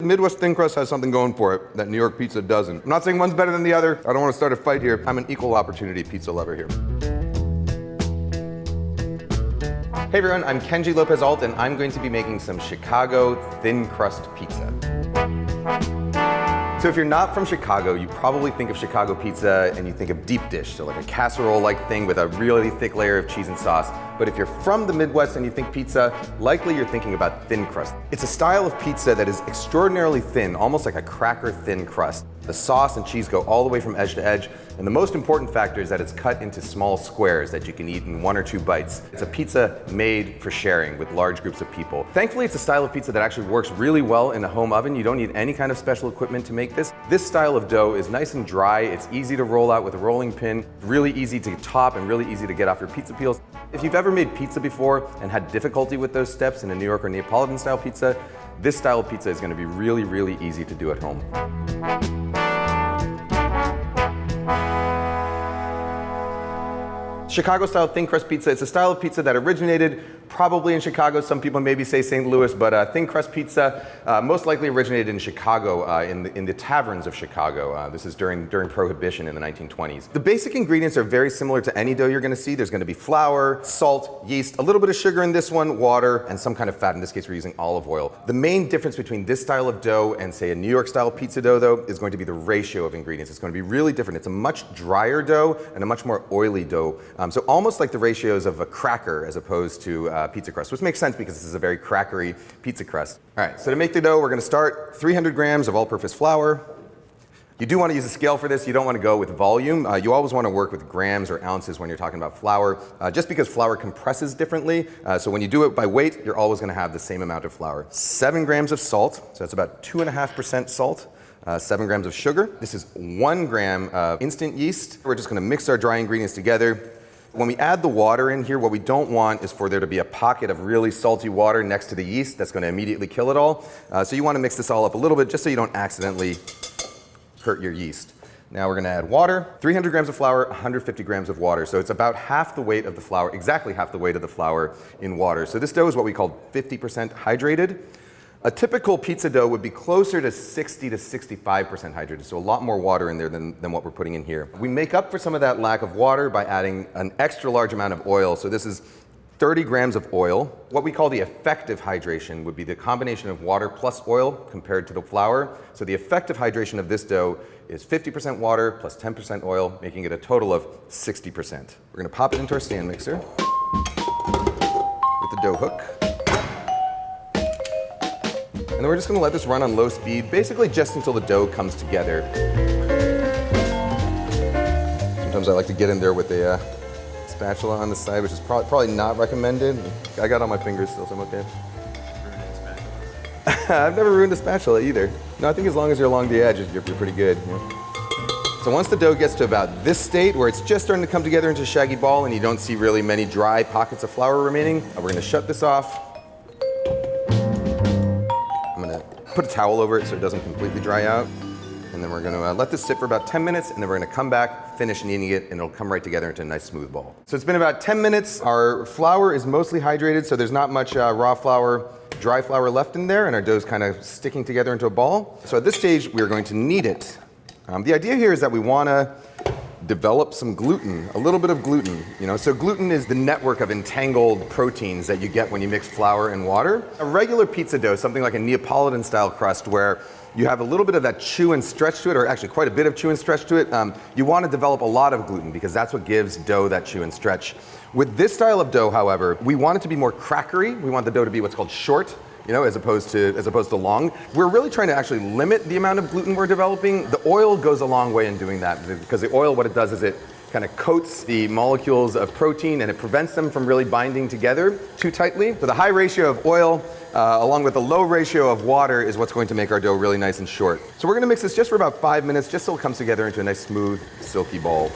Midwest thin crust has something going for it that New York pizza doesn't. I'm not saying one's better than the other. I don't want to start a fight here. I'm an equal opportunity pizza lover here. Hey everyone, I'm Kenji López-Alt and I'm going to be making some Chicago thin crust pizza. So if you're not from Chicago, you probably think of Chicago pizza and you think of deep dish, so like a casserole-like thing with a really thick layer of cheese and sauce. But if you're from the Midwest and you think pizza, likely you're thinking about thin crust. It's a style of pizza that is extraordinarily thin, almost like a cracker thin crust. The sauce and cheese go all the way from edge to edge, and the most important factor is that it's cut into small squares that you can eat in 1 or 2 bites. It's a pizza made for sharing with large groups of people. Thankfully, it's a style of pizza that actually works really well in a home oven. You don't need any kind of special equipment to make this. This style of dough is nice and dry, it's easy to roll out with a rolling pin, really easy to top and really easy to get off your pizza peels. If you've ever made pizza before and had difficulty with those steps in a New York or Neapolitan style pizza, this style of pizza is going to be really, really easy to do at home. Chicago-style thin crust pizza, it's a style of pizza that originated probably in Chicago. Some people maybe say St. Louis, but thin crust pizza most likely originated in Chicago, in the taverns of Chicago. This is during Prohibition in the 1920s. The basic ingredients are very similar to any dough you're going to see. There's going to be flour, salt, yeast, a little bit of sugar in this one, water, and some kind of fat. In this case, we're using olive oil. The main difference between this style of dough and, say, a New York-style pizza dough, though, is going to be the ratio of ingredients. It's going to be really different. It's a much drier dough and a much more oily dough. So almost like the ratios of a cracker as opposed to pizza crust, which makes sense because this is a very crackery pizza crust. All right, so to make the dough, we're going to start 300 grams of all-purpose flour. You do want to use a scale for this. You don't want to go with volume. You always want to work with grams or ounces when you're talking about flour, just because flour compresses differently. So when you do it by weight, you're always going to have the same amount of flour. 7 grams of salt, so that's about 2.5% salt. 7 grams of sugar. This is 1 gram of instant yeast. We're just going to mix our dry ingredients together. When we add the water in here, what we don't want is for there to be a pocket of really salty water next to the yeast. That's going to immediately kill it all. So you want to mix this all up a little bit just so you don't accidentally hurt your yeast. Now we're going to add water, 300 grams of flour, 150 grams of water. So it's about half the weight of the flour, exactly half the weight of the flour in water. So this dough is what we call 50% hydrated. A typical pizza dough would be closer to 60 to 65% hydrated, so a lot more water in there than what we're putting in here. We make up for some of that lack of water by adding an extra large amount of oil. So this is 30 grams of oil. What we call the effective hydration would be the combination of water plus oil compared to the flour. So the effective hydration of this dough is 50% water plus 10% oil, making it a total of 60%. We're going to pop it into our stand mixer with the dough hook. And then we're just going to let this run on low speed, basically just until the dough comes together. Sometimes I like to get in there with a spatula on the side, which is probably not recommended. I got on my fingers still, so I'm okay. I've never ruined a spatula either. No, I think as long as you're along the edge, you're pretty good. Yeah. So once the dough gets to about this state, where it's just starting to come together into a shaggy ball and you don't see really many dry pockets of flour remaining, we're going to shut this off. Put a towel over it so it doesn't completely dry out. And then we're going to let this sit for about 10 minutes, and then we're going to come back, finish kneading it, and it'll come right together into a nice smooth ball. So it's been about 10 minutes. Our flour is mostly hydrated, so there's not much raw flour, dry flour left in there, and our dough's kind of sticking together into a ball. So at this stage, we're going to knead it. The idea here is that we want to develop some gluten, a little bit of gluten. So gluten is the network of entangled proteins that you get when you mix flour and water. A regular pizza dough, something like a Neapolitan style crust where you have a little bit of that chew and stretch to it, or actually quite a bit of chew and stretch to it, you want to develop a lot of gluten because that's what gives dough that chew and stretch. With this style of dough, however, we want it to be more crackery. We want the dough to be what's called short, as opposed to long. We're really trying to actually limit the amount of gluten we're developing. The oil goes a long way in doing that because the oil, what it does is it kind of coats the molecules of protein and it prevents them from really binding together too tightly. So the high ratio of oil along with the low ratio of water is what's going to make our dough really nice and short. So we're going to mix this just for about 5 minutes, just so it comes together into a nice smooth, silky ball.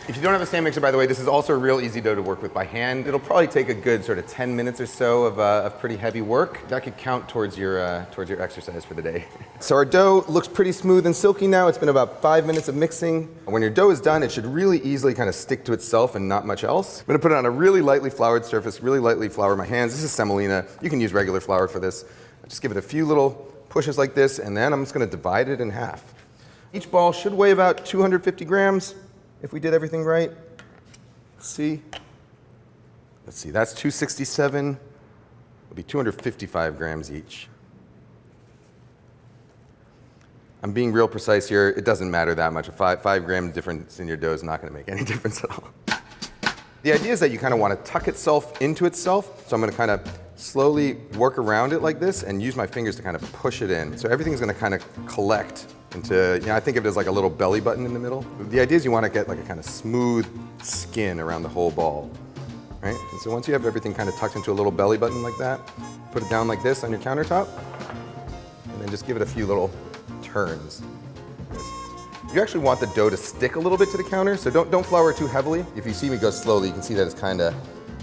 If you don't have a stand mixer, by the way, this is also a real easy dough to work with by hand. It'll probably take a good sort of 10 minutes or so of pretty heavy work. That could count towards your exercise for the day. So our dough looks pretty smooth and silky now. It's been about 5 minutes of mixing. When your dough is done, it should really easily kind of stick to itself and not much else. I'm going to put it on a really lightly floured surface, really lightly flour my hands. This is semolina. You can use regular flour for this. Just give it a few little pushes like this, and then I'm just going to divide it in half. Each ball should weigh about 250 grams if we did everything right. Let's see. That's 267. It'll be 255 grams each. I'm being real precise here. It doesn't matter that much. A 5 gram difference in your dough is not going to make any difference at all. The idea is that you kind of want to tuck itself into itself. So I'm going to kind of slowly work around it like this and use my fingers to kind of push it in. So everything's going to kind of collect into, I think of it as like a little belly button in the middle. The idea is you want to get like a kind of smooth skin around the whole ball, right? And so once you have everything kind of tucked into a little belly button like that, put it down like this on your countertop, and then just give it a few little turns. You actually want the dough to stick a little bit to the counter, so don't flour too heavily. If you see me go slowly, you can see that it's kind of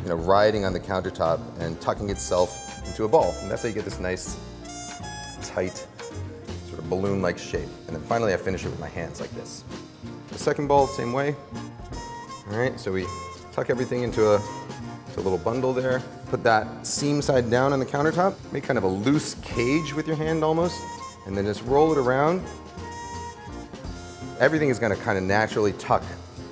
riding on the countertop and tucking itself into a ball. And that's how you get this nice, tight, sort of balloon-like shape. And then finally I finish it with my hands like this. The second ball, same way. All right, so we tuck everything into a little bundle there. Put that seam side down on the countertop. Make kind of a loose cage with your hand almost. And then just roll it around. Everything is going to kind of naturally tuck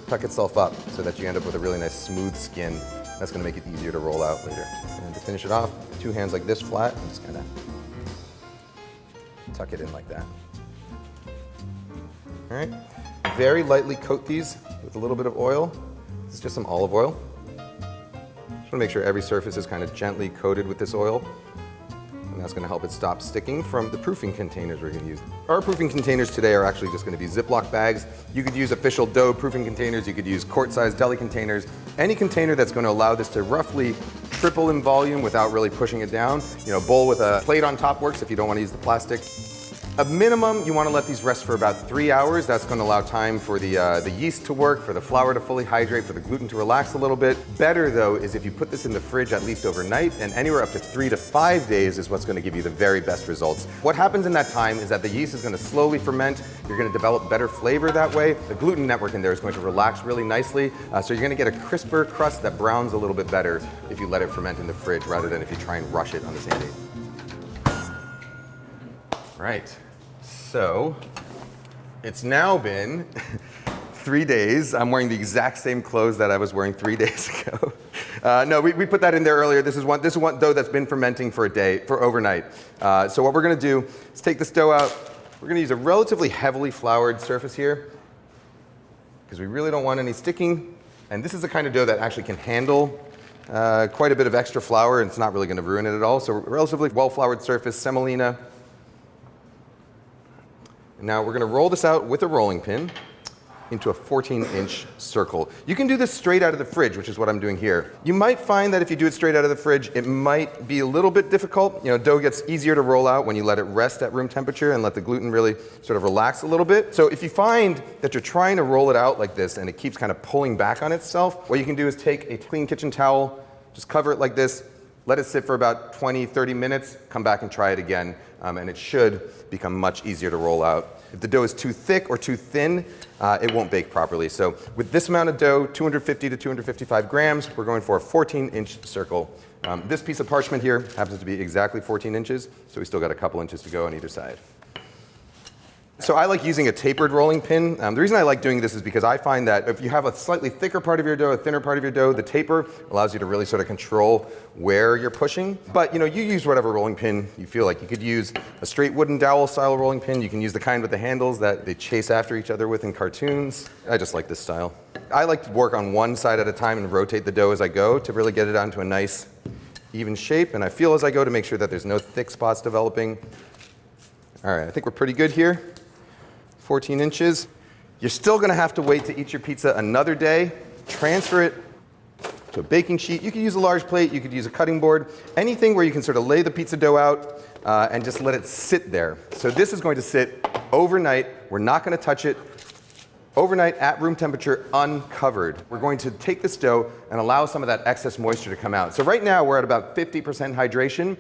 itself up so that you end up with a really nice smooth skin. That's going to make it easier to roll out later. And to finish it off, 2 hands like this flat, and just kind of tuck it in like that. All right. Very lightly coat these with a little bit of oil. This is just some olive oil. Just want to make sure every surface is kind of gently coated with this oil. And that's going to help it stop sticking from the proofing containers we're going to use. Our proofing containers today are actually just going to be Ziploc bags. You could use official dough proofing containers. You could use quart-sized deli containers. Any container that's going to allow this to roughly triple in volume without really pushing it down. Bowl with a plate on top works if you don't want to use the plastic. A minimum, you want to let these rest for about 3 hours. That's going to allow time for the yeast to work, for the flour to fully hydrate, for the gluten to relax a little bit. Better though is if you put this in the fridge at least overnight, and anywhere up to 3 to 5 days is what's going to give you the very best results. What happens in that time is that the yeast is going to slowly ferment. You're going to develop better flavor that way. The gluten network in there is going to relax really nicely. So you're going to get a crisper crust that browns a little bit better if you let it ferment in the fridge rather than if you try and rush it on the same day. Right, so it's now been 3 days. I'm wearing the exact same clothes that I was wearing 3 days ago. No, we put that in there earlier. This is one dough that's been fermenting for overnight. So what we're gonna do is take this dough out. We're gonna use a relatively heavily floured surface here because we really don't want any sticking. And this is the kind of dough that actually can handle quite a bit of extra flour, and it's not really gonna ruin it at all. So relatively well-floured surface, semolina. Now we're going to roll this out with a rolling pin into a 14-inch circle. You can do this straight out of the fridge, which is what I'm doing here. You might find that if you do it straight out of the fridge, it might be a little bit difficult. Dough gets easier to roll out when you let it rest at room temperature and let the gluten really sort of relax a little bit. So if you find that you're trying to roll it out like this and it keeps kind of pulling back on itself, what you can do is take a clean kitchen towel, just cover it like this, let it sit for about 20, 30 minutes, come back and try it again, and it should become much easier to roll out. If the dough is too thick or too thin, it won't bake properly. So with this amount of dough, 250 to 255 grams, we're going for a 14-inch circle. This piece of parchment here happens to be exactly 14 inches, so we still got a couple inches to go on either side. So I like using a tapered rolling pin. The reason I like doing this is because I find that if you have a slightly thicker part of your dough, a thinner part of your dough, the taper allows you to really sort of control where you're pushing. But you use whatever rolling pin you feel like. You could use a straight wooden dowel style rolling pin. You can use the kind with the handles that they chase after each other with in cartoons. I just like this style. I like to work on one side at a time and rotate the dough as I go to really get it onto a nice even shape. And I feel as I go to make sure that there's no thick spots developing. All right, I think we're pretty good here. 14 inches. You're still going to have to wait to eat your pizza another day. Transfer it to a baking sheet. You could use a large plate. You could use a cutting board. Anything where you can sort of lay the pizza dough out and just let it sit there. So this is going to sit overnight. We're not going to touch it. Overnight at room temperature, uncovered. We're going to take this dough and allow some of that excess moisture to come out. So right now we're at about 50% hydration.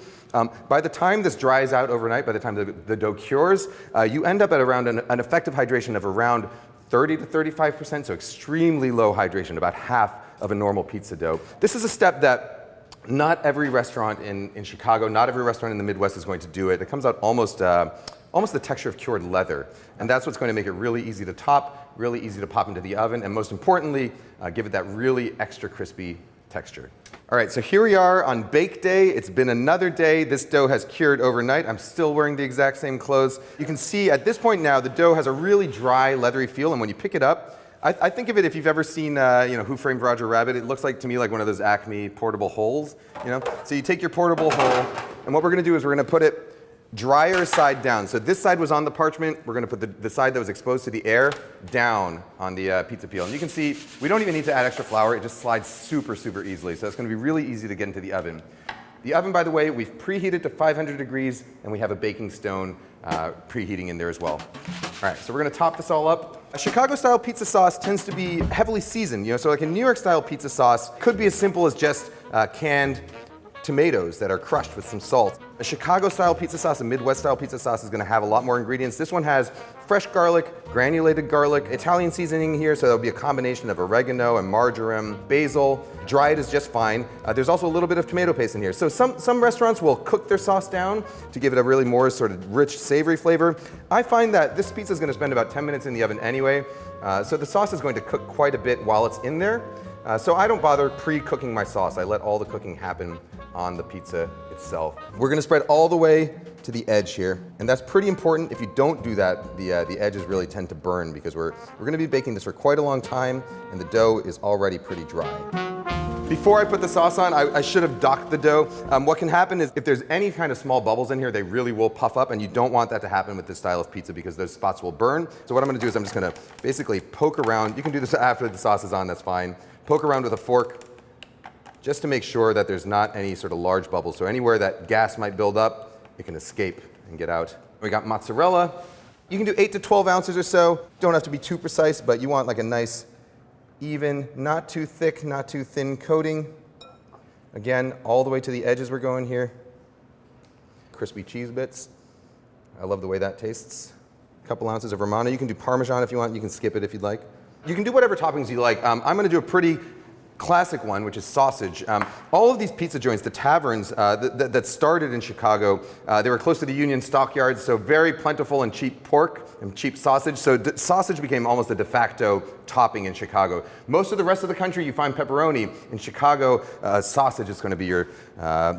By the time this dries out overnight, by the time the dough cures, you end up at around an effective hydration of around 30 to 35%, so extremely low hydration, about half of a normal pizza dough. This is a step that Not every restaurant in Chicago, not every restaurant in the Midwest is going to do it. It comes out almost the texture of cured leather. And that's what's going to make it really easy to top, really easy to pop into the oven, and most importantly, give it that really extra crispy texture. All right, so here we are on bake day. It's been another day. This dough has cured overnight. I'm still wearing the exact same clothes. You can see at this point now, the dough has a really dry, leathery feel, and when you pick it up, I think of it, if you've ever seen Who Framed Roger Rabbit, it looks like to me like one of those Acme portable holes. So you take your portable hole, and what we're going to do is we're going to put it drier side down. So this side was on the parchment. We're going to put the side that was exposed to the air down on the pizza peel. And you can see we don't even need to add extra flour. It just slides super, super easly. So it's going to be really easy to get into the oven. The oven, by the way, we've preheated to 500 degrees, and we have a baking stone preheating in there as well. All right, so we're going to top this all up. A Chicago-style pizza sauce tends to be heavily seasoned. So like a New York-style pizza sauce could be as simple as just canned tomatoes that are crushed with some salt. A Chicago-style pizza sauce, a Midwest-style pizza sauce is going to have a lot more ingredients. This one has fresh garlic, granulated garlic, Italian seasoning here, so there'll be a combination of oregano and marjoram, basil. Dried is just fine. There's also a little bit of tomato paste in here. So some restaurants will cook their sauce down to give it a really more sort of rich, savory flavor. I find that this pizza is going to spend about 10 minutes in the oven anyway, so the sauce is going to cook quite a bit while it's in there. So I don't bother pre-cooking my sauce. I let all the cooking happen on the pizza itself. We're going to spread all the way to the edge here, and that's pretty important. If you don't do that, the edges really tend to burn because we're going to be baking this for quite a long time, and the dough is already pretty dry. Before I put the sauce on, I should have docked the dough. What can happen is if there's any kind of small bubbles in here, they really will puff up, and you don't want that to happen with this style of pizza because those spots will burn. So what I'm going to do is I'm just going to basically poke around. You can do this after the sauce is on, that's fine. Poke around with a fork just to make sure that there's not any sort of large bubbles. So anywhere that gas might build up, it can escape and get out. We got mozzarella. You can do 8 to 12 ounces or so. Don't have to be too precise, but you want like a nice, even, not too thick, not too thin coating. Again, all the way to the edges we're going here. Crispy cheese bits. I love the way that tastes. A couple ounces of Romano. You can do Parmesan if you want. You can skip it if you'd like. You can do whatever toppings you like. I'm going to do a pretty classic one, which is sausage. All of these pizza joints, the taverns that started in Chicago, they were close to the Union stockyards, so very plentiful and cheap pork and cheap sausage. So sausage became almost a de facto topping in Chicago. Most of the rest of the country, you find pepperoni. In Chicago, sausage is going to be your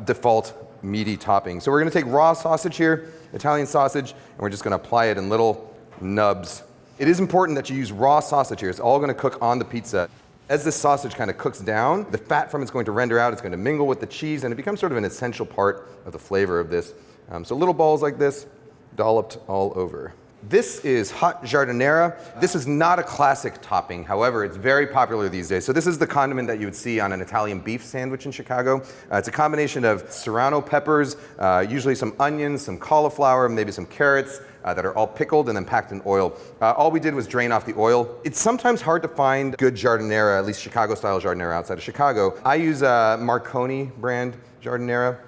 default meaty topping. So we're going to take raw sausage here, Italian sausage, and we're just going to apply it in little nubs. It is important that you use raw sausage here. It's all going to cook on the pizza. As this sausage kind of cooks down, the fat from it's going to render out. It's going to mingle with the cheese, and it becomes sort of an essential part of the flavor of this. So little balls like this, dolloped all over. This is hot giardiniera. This is not a classic topping. However, it's very popular these days. So this is the condiment that you would see on an Italian beef sandwich in Chicago. It's a combination of serrano peppers, usually some onions, some cauliflower, maybe some carrots, that are all pickled and then packed in oil. All we did was drain off the oil. It's sometimes hard to find good giardiniera, at least Chicago-style giardiniera outside of Chicago. I use Marconi brand giardiniera.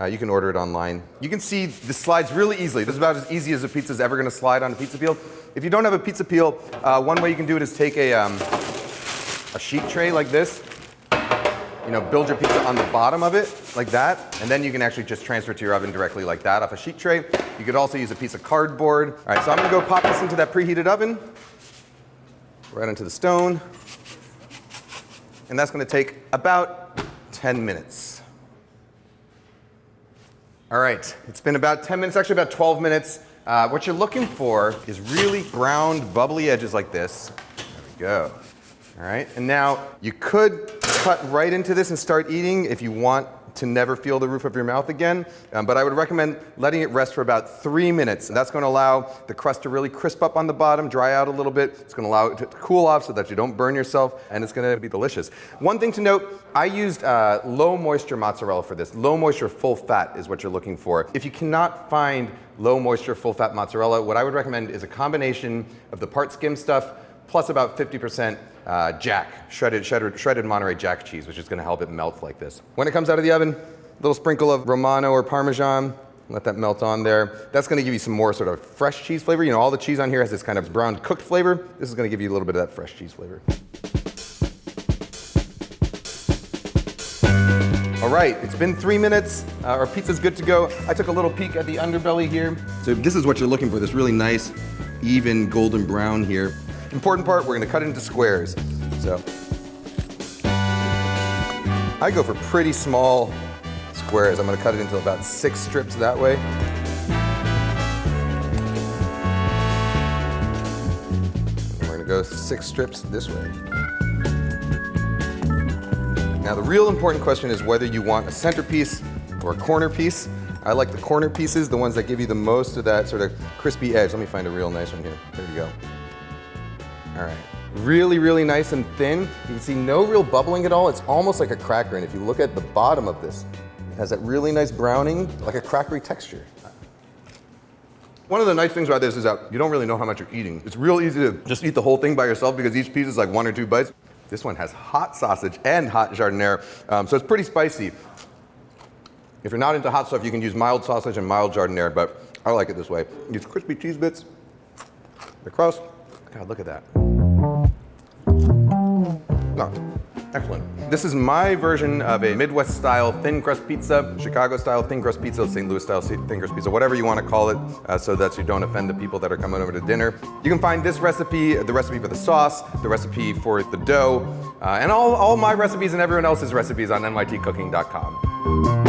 You can order it online. You can see this slides really easily. This is about as easy as a pizza is ever going to slide on a pizza peel. If you don't have a pizza peel, one way you can do it is take a sheet tray like this. Build your pizza on the bottom of it, like that, and then you can actually just transfer it to your oven directly like that off a sheet tray. You could also use a piece of cardboard. All right, so I'm going to go pop this into that preheated oven, right onto the stone, and that's going to take about 10 minutes. All right, it's been about 10 minutes, actually about 12 minutes. What you're looking for is really browned, bubbly edges like this. There we go. All right, and now you could cut right into this and start eating if you want to never feel the roof of your mouth again, but I would recommend letting it rest for about 3 minutes. And that's going to allow the crust to really crisp up on the bottom, dry out a little bit. It's going to allow it to cool off so that you don't burn yourself, and it's going to be delicious. One thing to note, I used low moisture mozzarella for this. Low moisture full fat is what you're looking for. If you cannot find low moisture full fat mozzarella, what I would recommend is a combination of the part skim stuff plus about 50% Jack, shredded Monterey Jack cheese, which is going to help it melt like this. When it comes out of the oven, a little sprinkle of Romano or Parmesan, let that melt on there. That's going to give you some more sort of fresh cheese flavor. All the cheese on here has this kind of brown cooked flavor. This is going to give you a little bit of that fresh cheese flavor. All right, it's been 3 minutes. Our pizza's good to go. I took a little peek at the underbelly here. So this is what you're looking for, this really nice, even golden brown here. Important part, we're gonna cut it into squares. So I go for pretty small squares. I'm gonna cut it into about 6 strips that way. And we're gonna go 6 strips this way. Now the real important question is whether you want a centerpiece or a corner piece. I like the corner pieces, the ones that give you the most of that sort of crispy edge. Let me find a real nice one here. There you go. All right. Really, really nice and thin. You can see no real bubbling at all. It's almost like a cracker. And if you look at the bottom of this, it has that really nice browning, like a crackery texture. One of the nice things about this is that you don't really know how much you're eating. It's real easy to just eat the whole thing by yourself because each piece is like 1 or 2 bites. This one has hot sausage and hot jardiniere, so it's pretty spicy. If you're not into hot stuff, you can use mild sausage and mild jardiniere, but I like it this way. These crispy cheese bits, the crust, God, look at that. Oh, excellent. This is my version of a Midwest-style thin crust pizza, Chicago-style thin crust pizza, St. Louis-style thin crust pizza, whatever you want to call it, so that you don't offend the people that are coming over to dinner. You can find this recipe, the recipe for the sauce, the recipe for the dough, and all my recipes and everyone else's recipes on nytcooking.com.